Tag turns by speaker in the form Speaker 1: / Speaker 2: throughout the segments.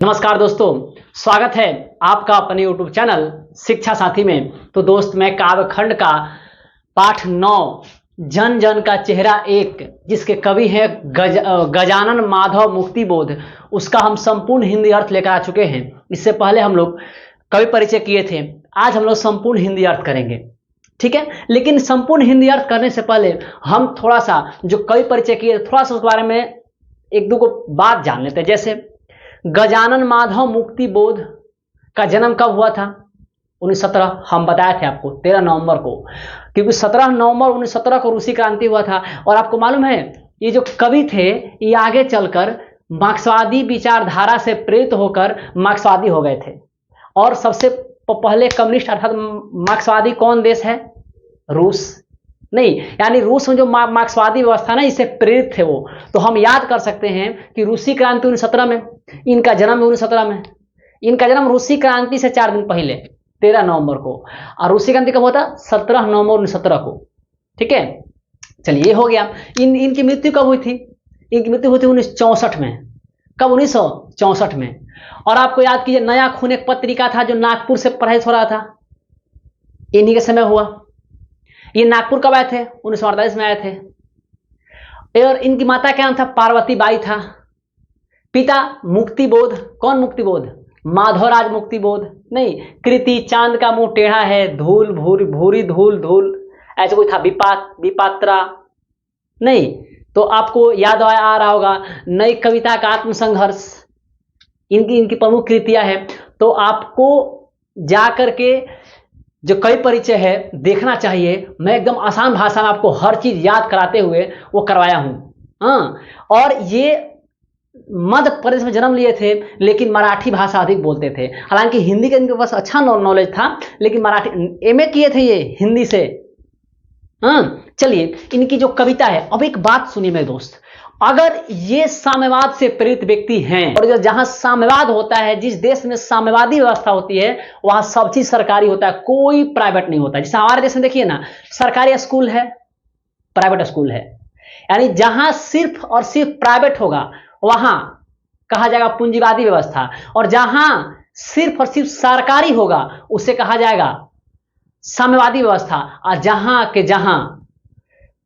Speaker 1: नमस्कार दोस्तों, स्वागत है आपका अपने YouTube चैनल शिक्षा साथी में। तो दोस्त, मैं काव्यखंड का पाठ 9 जन जन का चेहरा एक, जिसके कवि हैं गजानन माधव मुक्तिबोध, उसका हम संपूर्ण हिंदी अर्थ लेकर आ चुके हैं। इससे पहले हम लोग कवि परिचय किए थे, आज हम लोग संपूर्ण हिंदी अर्थ करेंगे, ठीक है। लेकिन संपूर्ण हिंदी अर्थ करने से पहले हम थोड़ा सा जो कवि परिचय किए थोड़ा सा उसके बारे में एक दो को बात जान लेते हैं। जैसे गजानन माधव मुक्तिबोध का जन्म कब हुआ था? 1917। हम बताए थे आपको 13 नवंबर को, क्योंकि 17 नवंबर 1917 को रूसी क्रांति हुआ था। और आपको मालूम है, ये जो कवि थे ये आगे चलकर मार्क्सवादी विचारधारा से प्रेरित होकर मार्क्सवादी हो गए थे। और सबसे पहले कम्युनिस्ट अर्थात मार्क्सवादी कौन देश है? रूस। नहीं, यानी रूस में जो मार्क्सवादी व्यवस्था ना, इससे प्रेरित थे वो। तो हम याद कर सकते हैं कि रूसी क्रांति 1917 में, इनका जन्म 1917 में। इनका जन्म रूसी क्रांति से 4 दिन पहले 13 नवंबर को। और रूसी क्रांति कब होता? 17 नवंबर 1917 को, ठीक है। चलिए, ये हो गया। इनकी मृत्यु कब हुई थी? इनकी मृत्यु हुई थी 1964 में। कब? 1964 में। और आपको याद कीजिए, नया खून एक पत्रिका था जो नागपुर से प्रकाशित हो रहा था, इन्हीं के समय हुआ। ये नागपुर कब आए थे? 1948 में आए थे। और इनकी माता क्या नाम था? पार्वती बाई था। पिता मुक्तिबोध। कौन मुक्तिबोध? माधवराज मुक्तिबोध। नहीं, कृति चांद का मुंह टेढ़ा है, धूल भूरी भूरी धूल धूल, ऐसे कोई था। विपात्रा। नहीं, तो आपको याद आ रहा होगा नई कविता का आत्मसंघर्ष, इनकी प्रमुख कृतियां हैं। तो आपको जाकर के जो कवि परिचय है देखना चाहिए। मैं एकदम आसान भाषा में आपको हर चीज याद कराते हुए वो करवाया हूं। हाँ, और ये मध्य प्रदेश में जन्म लिए थे, लेकिन मराठी भाषा अधिक बोलते थे। हालांकि हिंदी का इनके पास अच्छा नॉलेज था, लेकिन मराठी एमए किए थे ये हिंदी से। हाँ, चलिए, इनकी जो कविता है, अब एक बात सुनिए मेरे दोस्त, अगर ये साम्यवाद से प्रेरित व्यक्ति हैं, और जहां साम्यवाद होता है, जिस देश में साम्यवादी व्यवस्था होती है, वहां सब चीज सरकारी होता है, कोई प्राइवेट नहीं होता। जैसे हमारे देश में देखिए ना, सरकारी स्कूल है, प्राइवेट स्कूल है। यानी जहां सिर्फ और सिर्फ प्राइवेट होगा वहां कहा जाएगा पूंजीवादी व्यवस्था, और जहां सिर्फ और सिर्फ सरकारी होगा उसे कहा जाएगा साम्यवादी व्यवस्था। और जहां के जहां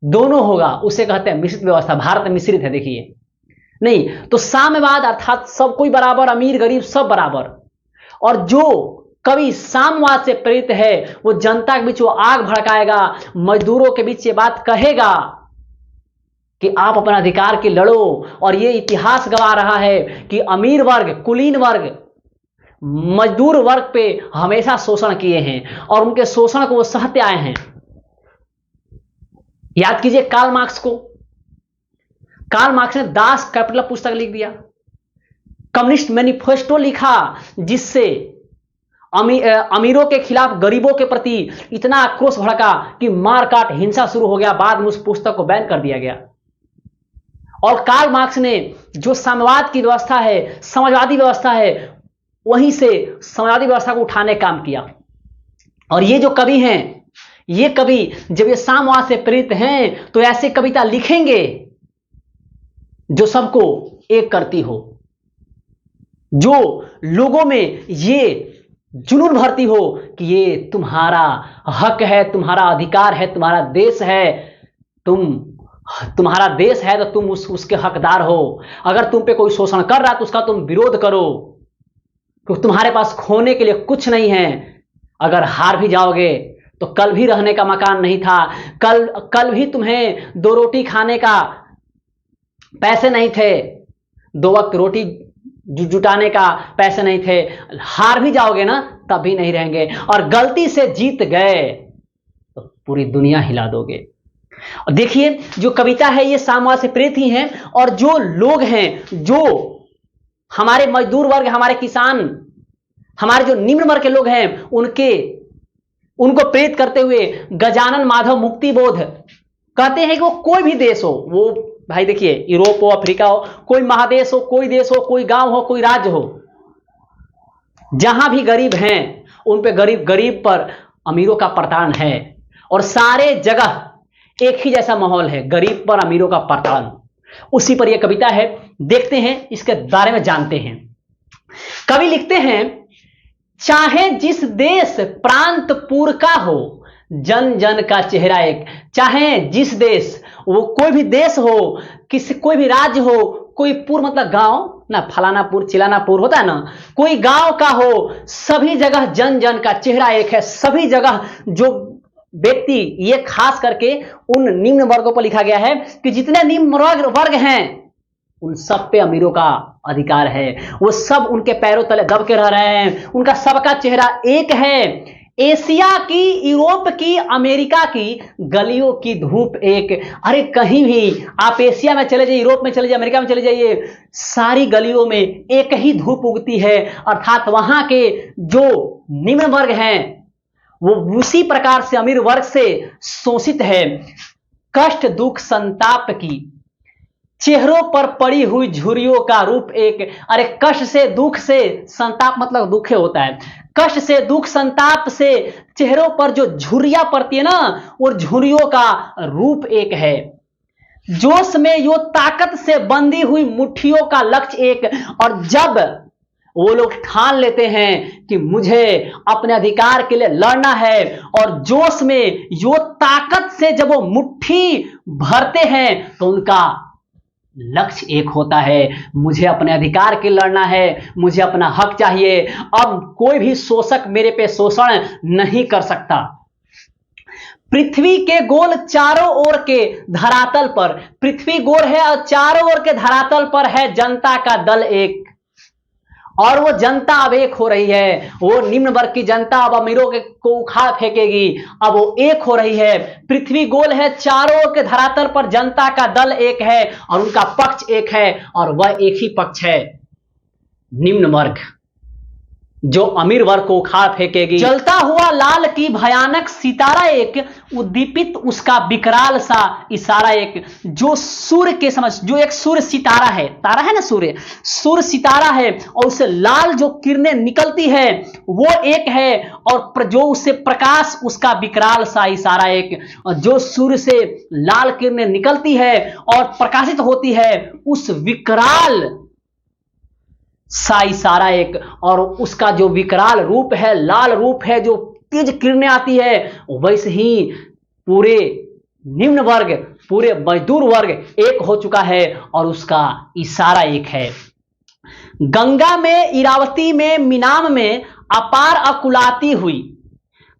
Speaker 1: दोनों होगा उसे कहते हैं मिश्रित व्यवस्था। भारत में मिश्रित है, देखिए। नहीं, तो साम्यवाद अर्थात सब कोई बराबर, अमीर गरीब सब बराबर। और जो कवि साम्यवाद से प्रेरित है वो जनता के बीच वो आग भड़काएगा, मजदूरों के बीच ये बात कहेगा कि आप अपना अधिकार के लड़ो। और ये इतिहास गवा रहा है कि अमीर वर्ग, कुलीन वर्ग मजदूर वर्ग पे हमेशा शोषण किए हैं, और उनके शोषण को वो सहते आए हैं। याद कीजिए कार्ल मार्क्स को। कार्ल मार्क्स ने दास कैपिटल पुस्तक लिख दिया, कम्युनिस्ट मैनिफेस्टो लिखा, जिससे अमीरों के खिलाफ गरीबों के प्रति इतना आक्रोश भड़का कि मारकाट हिंसा शुरू हो गया। बाद में उस पुस्तक को बैन कर दिया गया। और कार्ल मार्क्स ने जो साम्यवाद की व्यवस्था है, समाजवादी व्यवस्था है, वहीं से समाजवादी व्यवस्था को उठाने का काम किया। और ये जो कवि हैं, ये कवि जब ये साम्यवाद से प्रेरित हैं तो ऐसे कविता लिखेंगे जो सबको एक करती हो, जो लोगों में ये जुनून भरती हो कि ये तुम्हारा हक है, तुम्हारा अधिकार है, तुम्हारा देश है, तुम्हारा देश है तो तुम उसके हकदार हो। अगर तुम पे कोई शोषण कर रहा है तो उसका तुम विरोध करो, क्योंकि तुम्हारे पास खोने के लिए कुछ नहीं है। अगर हार भी जाओगे तो कल भी रहने का मकान नहीं था, कल भी तुम्हें 2 रोटी खाने का पैसे नहीं थे, 2 वक्त रोटी जुटाने का पैसे नहीं थे। हार भी जाओगे ना तब भी नहीं रहेंगे, और गलती से जीत गए तो पूरी दुनिया हिला दोगे। और देखिए, जो कविता है ये साम्यवाद से प्रेरित ही है। और जो लोग हैं, जो हमारे मजदूर वर्ग, हमारे किसान, हमारे जो निम्न वर्ग के लोग हैं, उनको प्रेरित करते हुए गजानन माधव मुक्तिबोध कहते हैं कि वो कोई भी देश हो, वो भाई देखिए यूरोप हो, अफ्रीका हो, कोई महादेश हो, कोई देश हो, कोई गांव हो, कोई राज्य हो, जहां भी गरीब हैं उन पे गरीब पर अमीरों का प्रताड़न है। और सारे जगह एक ही जैसा माहौल है, गरीब पर अमीरों का प्रताड़न। उसी पर यह कविता है। देखते हैं, इसके बारे में जानते हैं। कवि लिखते हैं, चाहे जिस देश प्रांत पुर का हो, जन जन का चेहरा एक। चाहे जिस देश, वो कोई भी देश हो, कोई भी राज्य हो, कोई पुर मतलब गांव ना, फलानापुर चिलानापुर होता है ना, कोई गांव का हो, सभी जगह जन जन का चेहरा एक है। सभी जगह जो व्यक्ति, ये खास करके उन निम्न वर्गों पर लिखा गया है कि जितने निम्न वर्ग हैं उन सब पे अमीरों का अधिकार है। वो सब उनके पैरों तले दब के रह रहे हैं, उनका सबका चेहरा एक है। एशिया की, यूरोप की, अमेरिका की गलियों की धूप एक। अरे कहीं भी आप एशिया में चले जाइए, यूरोप में चले जाइए, अमेरिका में चले जाइए, सारी गलियों में एक ही धूप उगती है। अर्थात वहां के जो निम्न वर्ग हैं वो उसी प्रकार से अमीर वर्ग से शोषित है। कष्ट दुख संताप की चेहरों पर पड़ी हुई झुर्रियों का रूप एक। अरे कष्ट से, दुख से, संताप मतलब दुखे होता है, कष्ट से, दुख, संताप से चेहरों पर जो झुर्रियां पड़ती है ना, वो झुर्रियों का रूप एक है। जोश में यो ताकत से बंधी हुई मुट्ठियों का लक्ष्य एक। और जब वो लोग ठान लेते हैं कि मुझे अपने अधिकार के लिए लड़ना है, और जोश में यो ताकत से जब वो मुट्ठी भरते हैं तो उनका लक्ष्य एक होता है, मुझे अपने अधिकार के लिए लड़ना है, मुझे अपना हक चाहिए। अब कोई भी शोषक मेरे पे शोषण नहीं कर सकता। पृथ्वी के गोल चारों ओर के धरातल पर, पृथ्वी गोल है और चारों ओर के धरातल पर है जनता का दल एक। और वो जनता अब एक हो रही है। वो निम्न वर्ग की जनता अब अमीरों को उखाड़ फेंकेगी, अब वो एक हो रही है। पृथ्वी गोल है, चारों ओर के धरातल पर जनता का दल एक है और उनका पक्ष एक है, और वह एक ही पक्ष है, निम्न वर्ग, जो अमीर वर्ग को उखाड़ फेंकेगी। जलता हुआ लाल की भयानक सितारा एक, उद्दीपित उसका विकराल सा इशारा एक। जो सूर्य के समझ, जो एक सूर्य सितारा है, तारा है ना सूर्य, सूर्य सितारा है, और उससे लाल जो किरणें निकलती है वो एक है, और जो उससे प्रकाश, उसका विकराल सा इशारा एक। और जो सूर्य से लाल किरणें निकलती है और प्रकाशित होती है, उस विकराल सा इशारा एक। और उसका जो विकराल रूप है, लाल रूप है, जो तेज किरणें आती है, वैसे ही पूरे निम्न वर्ग, पूरे मजदूर वर्ग एक हो चुका है और उसका इशारा एक है। गंगा में, इरावती में, मिनाम में अपार अकुलाती हुई,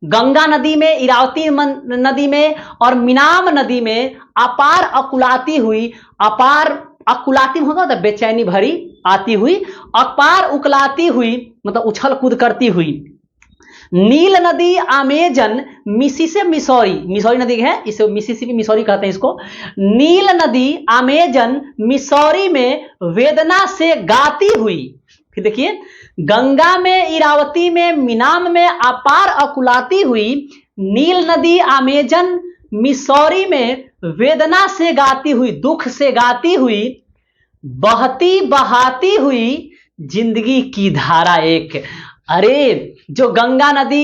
Speaker 1: गंगा नदी में, इरावती नदी में और मिनाम नदी में अपार अकुलाती हुई। अपार अकुलाती होगा तो बेचैनी भरी आती हुई, अपार उकलाती हुई मतलब उछल कूद करती हुई। नील नदी अमेजन, मिसौरी, मिसौरी नदी है, इसे मिसिसिपी मिसौरी कहते हैं इसको। नील नदी अमेजन मिसौरी में वेदना से गाती हुई। फिर देखिए, गंगा में, इरावती में, मिनाम में अपार अकुलाती हुई। नील नदी अमेजन मिसौरी में वेदना से गाती हुई, दुख से गाती हुई। बहती बहाती हुई जिंदगी की धारा एक। अरे जो गंगा नदी,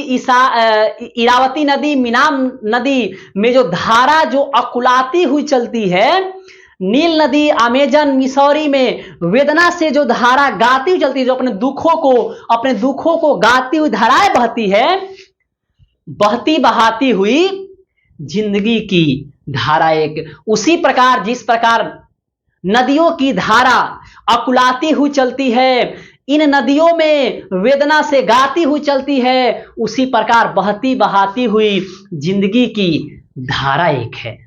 Speaker 1: इरावती नदी, मिनाम नदी में जो धारा जो अकुलाती हुई चलती है, नील नदी, अमेजन, मिसौरी में वेदना से जो धारा गाती हुई चलती है, जो अपने दुखों को गाती हुई धाराएं बहती है, बहती बहाती हुई जिंदगी की धारा एक। उसी प्रकार जिस प्रकार नदियों की धारा अकुलाती हुई चलती है, इन नदियों में वेदना से गाती हुई चलती है, उसी प्रकार बहती बहाती हुई जिंदगी की धारा एक है।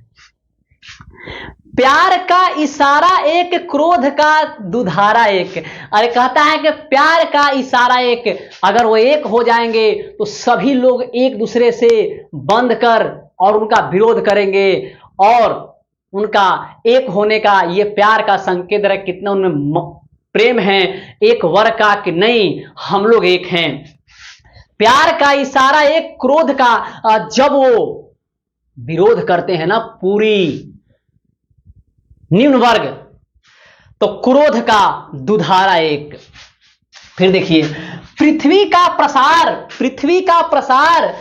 Speaker 1: प्यार का इशारा एक, क्रोध का दुधारा एक। अरे कहता है कि प्यार का इशारा एक, अगर वो एक हो जाएंगे तो सभी लोग एक दूसरे से बंध कर और उनका विरोध करेंगे, और उनका एक होने का ये प्यार का संकेत है, कितना उनमें प्रेम है एक वर्ग का कि नहीं हम लोग एक हैं। प्यार का इशारा एक, क्रोध का, जब वो विरोध करते हैं ना पूरी निम्न वर्ग, तो क्रोध का दुधारा एक। फिर देखिए, पृथ्वी का प्रसार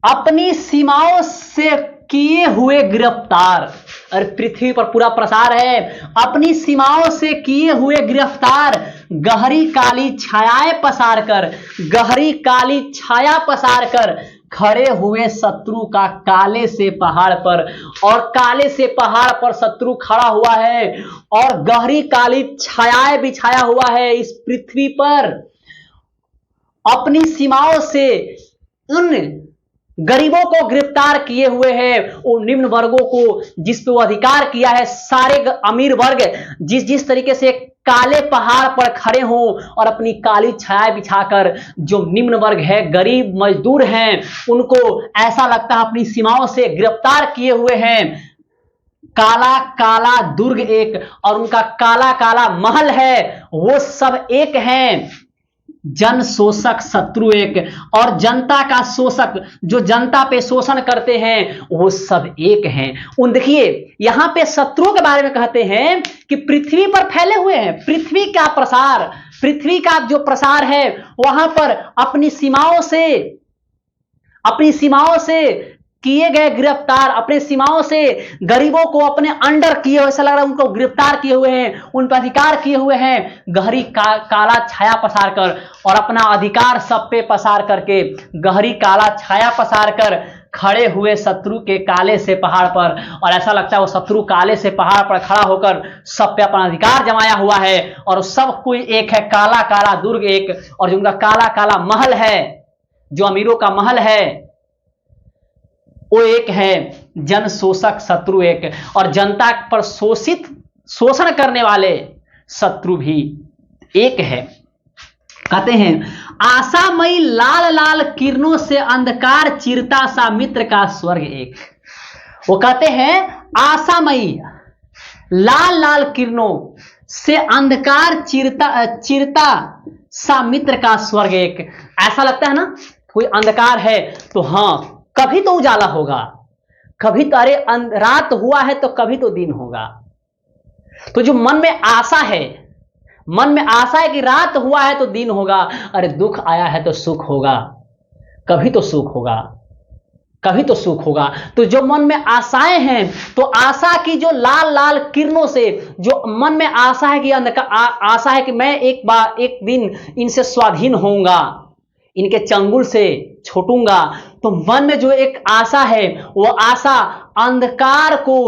Speaker 1: अपनी सीमाओं से किए हुए गिरफ्तार। और पृथ्वी पर पूरा प्रसार है। अपनी सीमाओं से किए हुए गिरफ्तार, गहरी काली छायाएं पसार कर, गहरी काली छाया पसार कर खड़े हुए शत्रु का काले से पहाड़ पर, और काले से पहाड़ पर शत्रु खड़ा हुआ है और गहरी काली छायाएं बिछाया हुआ है इस पृथ्वी पर। अपनी सीमाओं से उन गरीबों को गिरफ्तार किए हुए हैं, उन निम्न वर्गों को जिस पे वो अधिकार किया है। सारे अमीर वर्ग जिस तरीके से काले पहाड़ पर खड़े हों और अपनी काली छाया बिछाकर, जो निम्न वर्ग है, गरीब मजदूर हैं, उनको ऐसा लगता है अपनी सीमाओं से गिरफ्तार किए हुए हैं। काला काला दुर्ग एक और उनका काला काला महल है, वो सब एक हैं। जन शोषक शत्रु एक और जनता का शोषक जो जनता पे शोषण करते हैं वो सब एक हैं। उन देखिए यहां पे शत्रुओं के बारे में कहते हैं कि पृथ्वी पर फैले हुए हैं। पृथ्वी का प्रसार, पृथ्वी का जो प्रसार है वहां पर अपनी सीमाओं से किए गए गिरफ्तार, अपने सीमाओं से गरीबों को अपने अंडर किए हुए, ऐसा लग रहा है उनको गिरफ्तार किए हुए हैं, उन पर अधिकार किए हुए हैं। गहरी काला छाया पसार कर और अपना अधिकार सब पे पसार करके, गहरी काला छाया पसार कर खड़े हुए शत्रु के काले से पहाड़ पर, और ऐसा लगता है वो शत्रु काले से पहाड़ पर खड़ा होकर सब पे अपना अधिकार जमाया हुआ है और सब कोई एक है। काला काला दुर्ग एक और जो उनका काला काला महल है, जो अमीरों का महल है, वो एक है। जन शोषक शत्रु एक और जनता पर शोषण करने वाले शत्रु भी एक है। कहते हैं आशामयी लाल लाल किरणों से अंधकार चिरता सा मित्र का स्वर्ग एक। वो कहते हैं आशामयी लाल लाल किरणों से अंधकार चिरता सा मित्र का स्वर्ग एक। ऐसा लगता है ना कोई अंधकार है तो हाँ कभी तो उजाला होगा, कभी तो अरे रात हुआ है तो कभी तो दिन होगा। तो जो मन में आशा है, मन में आशा है कि रात हुआ है तो दिन होगा, अरे दुख आया है तो सुख होगा, कभी तो सुख होगा, कभी तो सुख होगा। तो जो मन में आशाएं हैं, तो आशा की जो लाल लाल किरणों से जो मन में आशा है कि आशा है कि मैं एक दिन इनसे स्वाधीन होऊंगा, इनके चंगुल से छूटूंगा, तो मन में जो एक आशा है वो आशा अंधकार को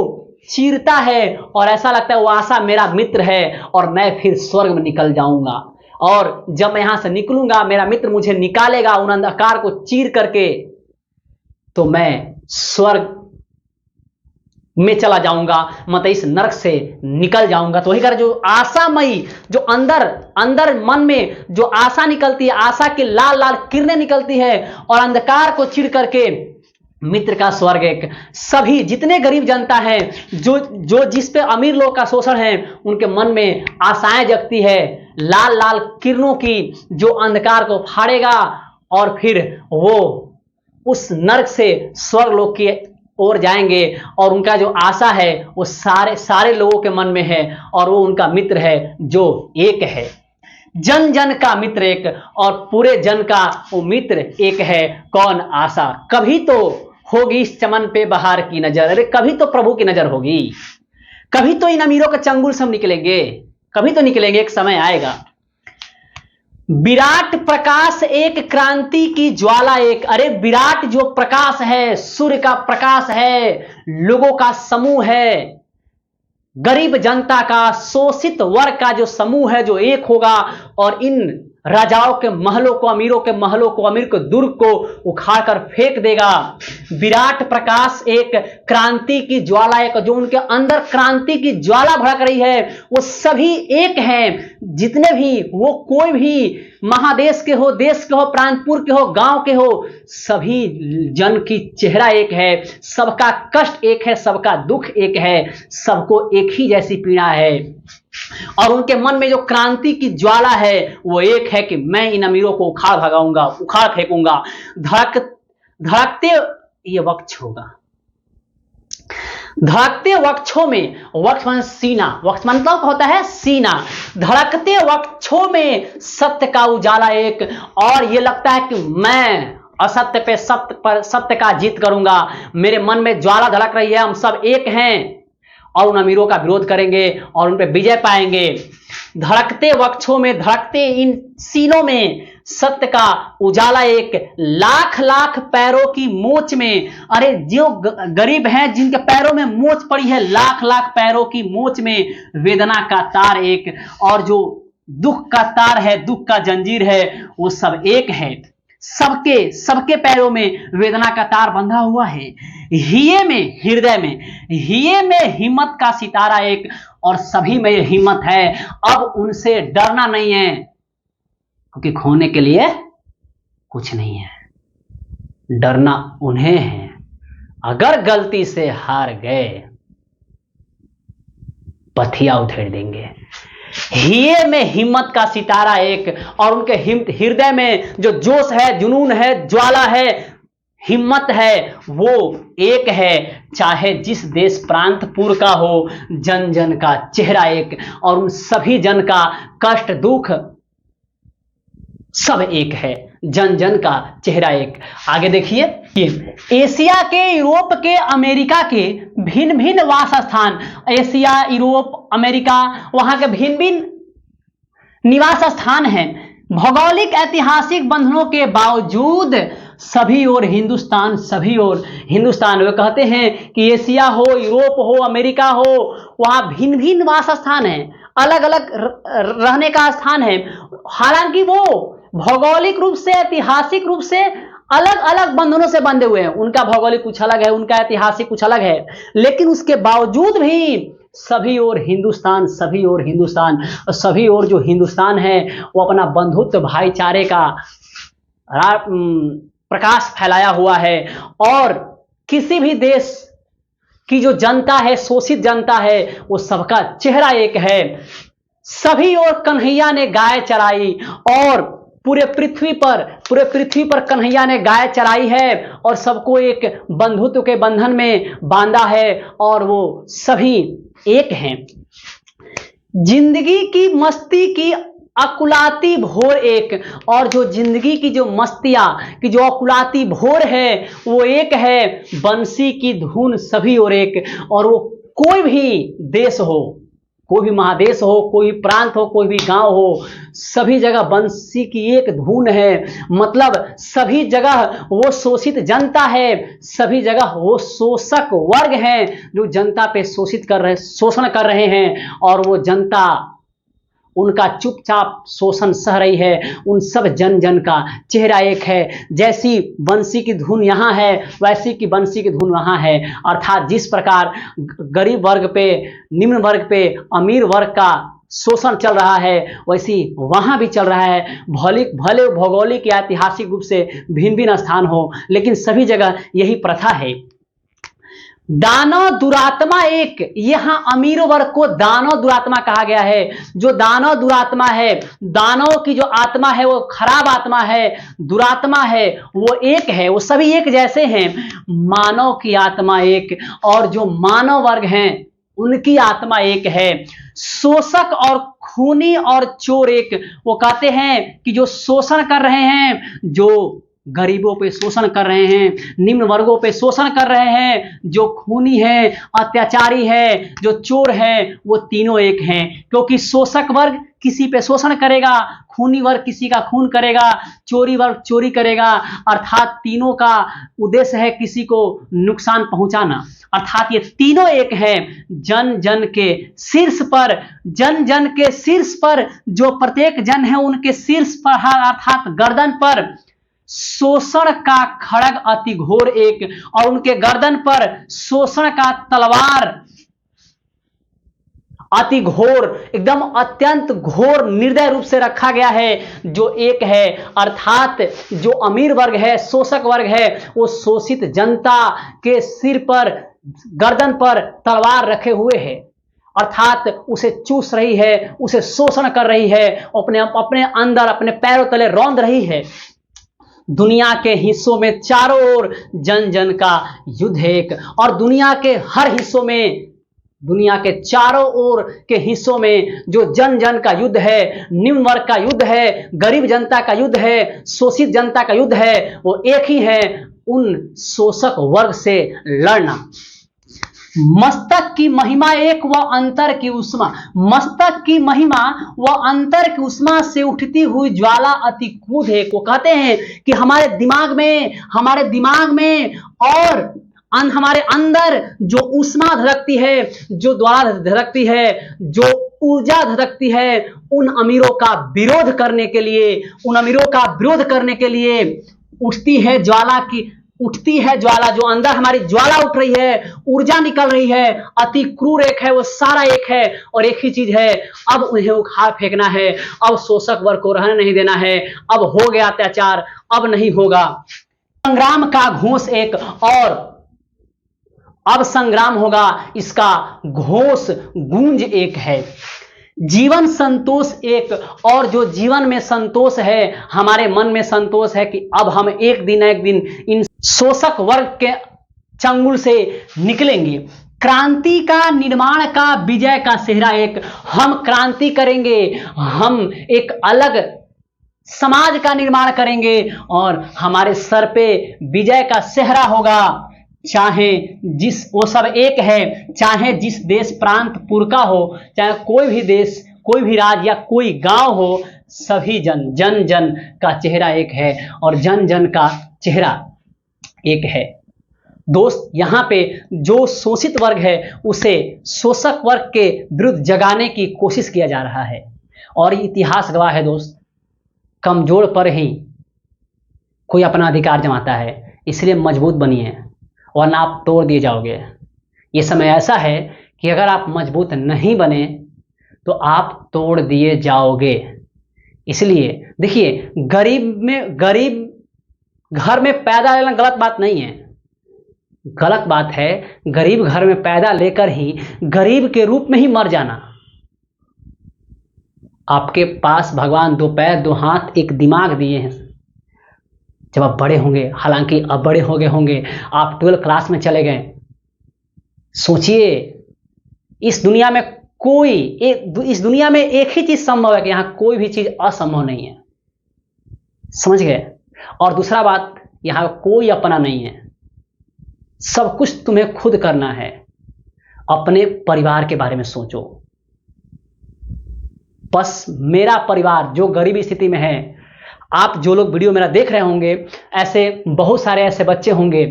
Speaker 1: चीरता है और ऐसा लगता है वो आशा मेरा मित्र है और मैं फिर स्वर्ग में निकल जाऊंगा। और जब मैं यहां से निकलूंगा मेरा मित्र मुझे निकालेगा उन अंधकार को चीर करके, तो मैं स्वर्ग में चला जाऊंगा, मतलब इस नरक से निकल जाऊंगा। तो वही कर जो आशामयी, जो अंदर मन में जो आशा निकलती है, आशा की लाल लाल किरणें निकलती है और अंधकार को चिर करके मित्र का स्वर्ग एक। सभी जितने गरीब जनता है, जो जिस पे अमीर लोग का शोषण है, उनके मन में आशाएं जगती है लाल लाल किरणों की, जो अंधकार को फाड़ेगा और फिर वो उस नरक से स्वर्ग लोक की ओर जाएंगे। और उनका जो आशा है वो सारे लोगों के मन में है और वो उनका मित्र है जो एक है। जन जन का मित्र एक और पूरे जन का वो मित्र एक है। कौन? आशा। कभी तो होगी इस चमन पे बहार की नजर, अरे कभी तो प्रभु की नजर होगी, कभी तो इन अमीरों के चंगुल से हम निकलेंगे, कभी तो निकलेंगे, एक समय आएगा। विराट प्रकाश एक, क्रांति की ज्वाला एक। अरे विराट जो प्रकाश है, सूर्य का प्रकाश है, लोगों का समूह है, गरीब जनता का, शोषित वर्ग का जो समूह है, जो एक होगा और इन राजाओं के महलों को, अमीरों के महलों को, अमीर के दुर्ग को उखाड़कर फेंक देगा। विराट प्रकाश एक, क्रांति की ज्वाला एक, जो उनके अंदर क्रांति की ज्वाला भड़क रही है, वो सभी एक हैं। जितने भी, वो कोई भी महादेश के हो, देश के हो, प्रांतपुर के हो, गांव के हो, सभी जन की चेहरा एक है, सबका कष्ट एक है, सबका दुख एक है, सबको एक ही जैसी पीड़ा है। और उनके मन में जो क्रांति की ज्वाला है वो एक है कि मैं इन अमीरों को उखाड़ भगाऊंगा, उखाड़ फेंकूंगा। धड़कते ये वक्ष होगा, धड़कते वक्षों में, वक्ष मान सीना, वक्ष मतलब होता है सीना, धड़कते वक्षों में सत्य का उजाला एक। और ये लगता है कि मैं असत्य पे सत्य का जीत करूंगा। मेरे मन में ज्वाला धड़क रही है, हम सब एक हैं, और उन अमीरों का विरोध करेंगे और उन पर विजय पाएंगे। धड़कते वक्षों में, धड़कते इन सीनों में सत्य का उजाला एक लाख लाख पैरों की मोच में। अरे जो गरीब हैं जिनके पैरों में मोच पड़ी है, लाख लाख पैरों की मोच में वेदना का तार एक, और जो दुख का तार है, दुख का जंजीर है, वो सब एक है। सबके सबके पैरों में वेदना का तार बंधा हुआ है। हिये में, हृदय में, हिये में हिम्मत का सितारा एक, और सभी में ये हिम्मत है। अब उनसे डरना नहीं है, क्योंकि खोने के लिए कुछ नहीं है। डरना उन्हें है, अगर गलती से हार गए पथिया उधेड़ देंगे। हिये में हिम्मत का सितारा एक, और उनके हृदय में जो जोश है, जुनून है, ज्वाला है, हिम्मत है, वो एक है। चाहे जिस देश प्रांतपुर का हो, जन जन का चेहरा एक, और उन सभी जन का कष्ट दुख सब एक है, जन जन का चेहरा एक। आगे देखिए, एशिया के, यूरोप के, अमेरिका के भिन्न भिन्न वास स्थान, एशिया, यूरोप, अमेरिका, वहां के भिन्न भिन्न निवास स्थान हैं। भौगोलिक ऐतिहासिक बंधनों के बावजूद सभी ओर हिंदुस्तान, सभी ओर हिंदुस्तान। वे कहते हैं कि एशिया हो, यूरोप हो, अमेरिका हो, वहां भिन्न भिन्न वास स्थान है, अलग अलग रहने का स्थान है। हालांकि वो भौगोलिक रूप से, ऐतिहासिक रूप से अलग अलग बंधनों से बंधे हुए हैं। उनका भौगोलिक कुछ अलग है, उनका ऐतिहासिक कुछ अलग है, लेकिन उसके बावजूद भी सभी ओर हिंदुस्तान, सभी ओर हिंदुस्तान। सभी ओर जो हिंदुस्तान है वो अपना बंधुत्व, भाईचारे का प्रकाश फैलाया हुआ है। और किसी भी देश की जो जनता है, शोषित जनता है, वो सबका चेहरा एक है। सभी ओर कन्हैया ने गाय चराई, और पूरे पृथ्वी पर कन्हैया ने गाय चराई है, और सबको एक बंधुत्व के बंधन में बांधा है, और वो सभी एक हैं। जिंदगी की मस्ती की अकुलाती भोर एक, और जो जिंदगी की जो मस्तियां की जो अकुलाती भोर है वो एक है। बंसी की धुन सभी और एक, और वो कोई भी देश हो, कोई भी महादेश हो, कोई प्रांत हो, कोई भी गांव हो, सभी जगह बंसी की एक धुन है। मतलब सभी जगह वो शोषित जनता है, सभी जगह वो शोषक वर्ग हैं जो जनता पे शोषण कर रहे हैं, और वो जनता उनका चुपचाप शोषण सह रही है। उन सब जन जन का चेहरा एक है। जैसी बंसी की धुन यहाँ है, वैसी की बंसी की धुन वहाँ है। अर्थात जिस प्रकार गरीब वर्ग पे, निम्न वर्ग पे अमीर वर्ग का शोषण चल रहा है, वैसी वहाँ भी चल रहा है। भले भौगोलिक या ऐतिहासिक रूप से भिन्न भिन्न स्थान हो, लेकिन सभी जगह यही प्रथा है। दानव दुरात्मा एक, यहां अमीर वर्ग को दानव दुरात्मा कहा गया है। जो दानव दुरात्मा है, दानव की जो आत्मा है वो खराब आत्मा है, दुरात्मा है, वो एक है, वो सभी एक जैसे हैं। मानव की आत्मा एक, और जो मानव वर्ग हैं उनकी आत्मा एक है। शोषक और खूनी और चोर एक, वो कहते हैं कि जो शोषण कर रहे हैं, जो गरीबों पे शोषण कर रहे हैं, निम्न वर्गों पे शोषण कर रहे हैं, जो खूनी है, अत्याचारी है, जो चोर है, वो तीनों एक हैं। क्योंकि शोषक वर्ग किसी पे शोषण करेगा, खूनी वर्ग किसी का खून करेगा, चोरी वर्ग चोरी करेगा। अर्थात तीनों का उद्देश्य है किसी को नुकसान पहुंचाना। अर्थात ये तीनों एक है। जन जन के शीर्ष पर, जन जन के शीर्ष पर जो प्रत्येक जन है उनके शीर्ष पर अर्थात गर्दन पर शोषण का खड़ग अति घोर एक, और उनके गर्दन पर शोषण का तलवार अति घोर, एकदम अत्यंत घोर निर्दय रूप से रखा गया है, जो एक है। अर्थात जो अमीर वर्ग है, शोषक वर्ग है, वो शोषित जनता के सिर पर, गर्दन पर तलवार रखे हुए है। अर्थात उसे चूस रही है, उसे शोषण कर रही है, अपने अंदर, अपने पैरों तले रौंद रही है। दुनिया के हिस्सों में चारों ओर जन जन का युद्ध है एक, और दुनिया के हर हिस्सों में, दुनिया के चारों ओर के हिस्सों में जो जन जन का युद्ध है, निम्न वर्ग का युद्ध है, गरीब जनता का युद्ध है, शोषित जनता का युद्ध है, वो एक ही है, उन शोषक वर्ग से लड़ना। मस्तक की महिमा एक व अंतर की उष्मा, मस्तक की महिमा व अंतर की उष्मा से उठती हुई ज्वाला अति क्रोध है। को कहते हैं कि हमारे दिमाग में और हमारे अंदर जो उष्मा धड़कती है, जो ज्वाला धड़कती है, जो ऊर्जा धड़कती है, उन अमीरों का विरोध करने के लिए उठती है ज्वाला, जो अंदर हमारी ज्वाला उठ रही है, ऊर्जा निकल रही है। अति क्रूर एक है, वो सारा एक है और एक ही चीज है, अब उन्हें उखाड़ फेंकना है, अब शोषक वर्ग को रहने नहीं देना है, अब हो गया अत्याचार, अब नहीं होगा। संग्राम का घोष एक और अब संग्राम होगा, इसका घोष गूंज एक है। जीवन संतोष एक, और जो जीवन में संतोष है, हमारे मन में संतोष है कि अब हम एक दिन इन शोषक वर्ग के चंगुल से निकलेंगे। क्रांति का निर्माण का विजय का सेहरा एक, हम क्रांति करेंगे, हम एक अलग समाज का निर्माण करेंगे और हमारे सर पे विजय का सेहरा होगा। चाहे जिस वो सब एक है, चाहे जिस देश प्रांत पुर का हो, चाहे कोई भी देश, कोई भी राज्य या कोई गांव हो, सभी जन जन का चेहरा एक है और जन जन का चेहरा एक है। दोस्त, यहाँ पे जो शोषित वर्ग है उसे शोषक वर्ग के विरुद्ध जगाने की कोशिश किया जा रहा है और इतिहास गवाह है दोस्त, कमजोर पर ही कोई अपना अधिकार जमाता है। इसलिए मजबूत बनिए वरना आप तोड़ दिए जाओगे। ये समय ऐसा है कि अगर आप मजबूत नहीं बने तो आप तोड़ दिए जाओगे। इसलिए देखिए, गरीब घर में पैदा लेना गलत बात नहीं है। गलत बात है गरीब घर में पैदा लेकर ही गरीब के रूप में ही मर जाना। आपके पास भगवान दो पैर, दो हाथ, एक दिमाग दिए हैं। जब आप बड़े होंगे, हालांकि अब बड़े हो गए होंगे, आप 12th क्लास में चले गए, सोचिए इस दुनिया में एक ही चीज संभव है कि यहां कोई भी चीज असंभव नहीं है। समझ गए? और दूसरा बात, यहां कोई अपना नहीं है, सब कुछ तुम्हें खुद करना है। अपने परिवार के बारे में सोचो। बस मेरा परिवार जो गरीबी स्थिति में है, आप जो लोग वीडियो मेरा देख रहे होंगे, ऐसे बहुत सारे ऐसे बच्चे होंगे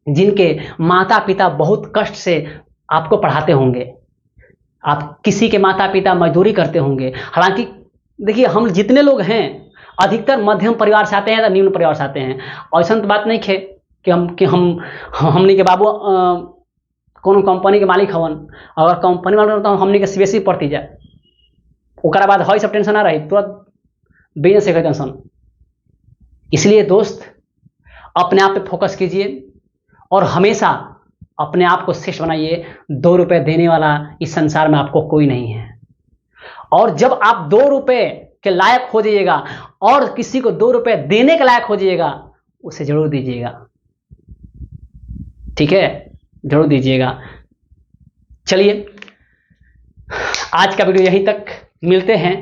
Speaker 1: जिनके माता पिता बहुत कष्ट से आपको पढ़ाते होंगे। आप किसी के माता पिता मजदूरी करते होंगे। हालांकि देखिए, हम जितने लोग हैं अधिकतर मध्यम परिवार से आते हैं या निम्न परिवार से आते हैं। ऐसा तो बात नहीं है कि हमने के बाबू कोनो कंपनी के मालिक हवन, अगर कंपनी मालिक तो हमने के सीबीएसई पढ़ती जाए, ओकरा बाद हई सब टेंशन ना रही, तुरंत बिजनेस से टेंशन। इसलिए दोस्त, अपने आप पे फोकस कीजिए और हमेशा अपने आप को श्रेष्ठ बनाइए। 2 रुपए देने वाला इस संसार में आपको कोई नहीं है। और जब आप 2 रुपए के लायक हो जाइएगा और किसी को 2 रुपए देने के लायक हो जाइएगा, उसे जरूर दीजिएगा। ठीक है, जरूर दीजिएगा। चलिए, आज का वीडियो यहीं तक। मिलते हैं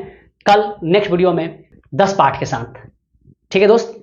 Speaker 1: कल नेक्स्ट वीडियो में 10 पार्ट के साथ। ठीक है दोस्त।